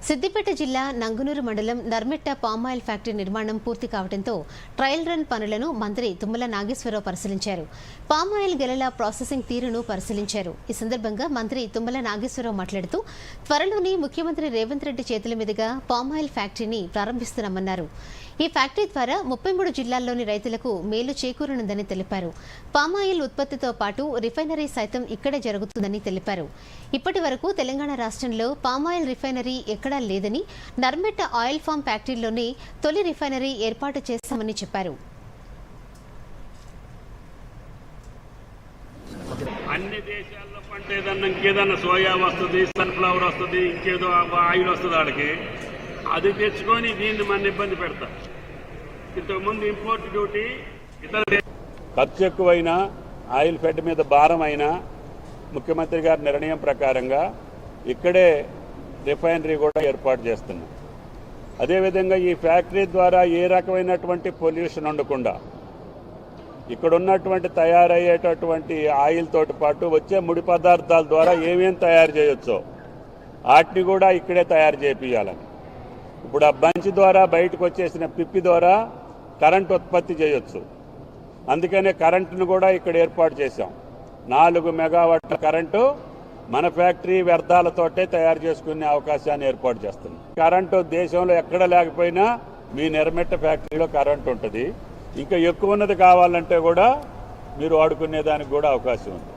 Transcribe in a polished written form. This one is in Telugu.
సిద్దిపేట జిల్లా నంగునూరు మండలం నర్మెట్ట పామాయిల్ ఫ్యాక్టరీ నిర్మాణం పూర్తి కావడంతో ట్రయల్ రన్ పనులను మంత్రి తుమ్మల నాగేశ్వరరావు పరిశీలించారు. పామాయిల్ గెలల ప్రాసెసింగ్ తీరును పరిశీలించారు. ఈ సందర్భంగా మంత్రి తుమ్మల నాగేశ్వరరావు మాట్లాడుతూ త్వరలోనే ముఖ్యమంత్రి రేవంత్ రెడ్డి చేతుల మీదుగా పామాయిల్ ఫ్యాక్టరీని ప్రారంభిస్తున్నామన్నారు. ఈ ఫ్యాక్టరీ ద్వారా 33 జిల్లాల్లోని రైతులకు మేలు చేకూరనుందని తెలిపారు. పామాయిల్ ఉత్పత్తితో పాటు రిఫైనరీ సైతం ఇక్కడే జరుగుతుందని తెలిపారు. ఇప్పటి వరకు తెలంగాణ రాష్ట్రంలో పామాయిల్ రిఫైనరీ ఎక్కడా లేదని, నర్మెట్ట ఆయిల్ ఫామ్ ఫ్యాక్టరీలోనే తొలి రిఫైనరీ ఏర్పాటు చేశామని చెప్పారు. అన్ని దేశాల్లో పంట ఏదన్నా ఇంకేదన్నా సోయా వస్తుంది, సన్ఫ్లవర్ వస్తుంది, ఇంకేదో ఆయిల్ వస్తుంది, వాడికి అది తెచ్చుకొని దీన్ని మన ఇబ్బంది పెడతారు. ఇంతకుముందు ఇంపోర్ట్ డ్యూటీ ఇతర ఖర్చు ఎక్కువైనా, ఆయిల్ ఫెడ్ మీద భారం అయినా ముఖ్యమంత్రి గారి నిర్ణయం ప్రకారంగా ఇక్కడే రిఫైనరీ కూడా ఏర్పాటు చేస్తున్నాం. అదేవిధంగా ఈ ఫ్యాక్టరీ ద్వారా ఏ రకమైనటువంటి పొల్యూషన్ ఉండకుండా ఇక్కడ ఉన్నటువంటి తయారయ్యేటటువంటి ఆయిల్ తోటి పాటు వచ్చే ముడి పదార్థాల ద్వారా ఏమేం తయారు చేయొచ్చో వాటిని కూడా ఇక్కడే తయారు చేయించాలని. ఇప్పుడు ఆ బంచ్ ద్వారా బయటకు వచ్చేసిన పిప్పి ద్వారా కరెంట్ ఉత్పత్తి చేయొచ్చు. అందుకనే కరెంటును కూడా ఇక్కడ ఏర్పాటు చేశాం. 4 మెగావాట్ల కరెంటు మన ఫ్యాక్టరీ వ్యర్థాలతోటే తయారు చేసుకునే అవకాశాన్ని ఏర్పాటు చేస్తుంది. కరెంటు దేశంలో ఎక్కడ లేకపోయినా మీ నర్మెట్ట ఫ్యాక్టరీలో కరెంటు ఉంటుంది. ఇంకా ఎక్కువ ఉన్నది కావాలంటే కూడా మీరు వాడుకునేదానికి కూడా అవకాశం ఉంది.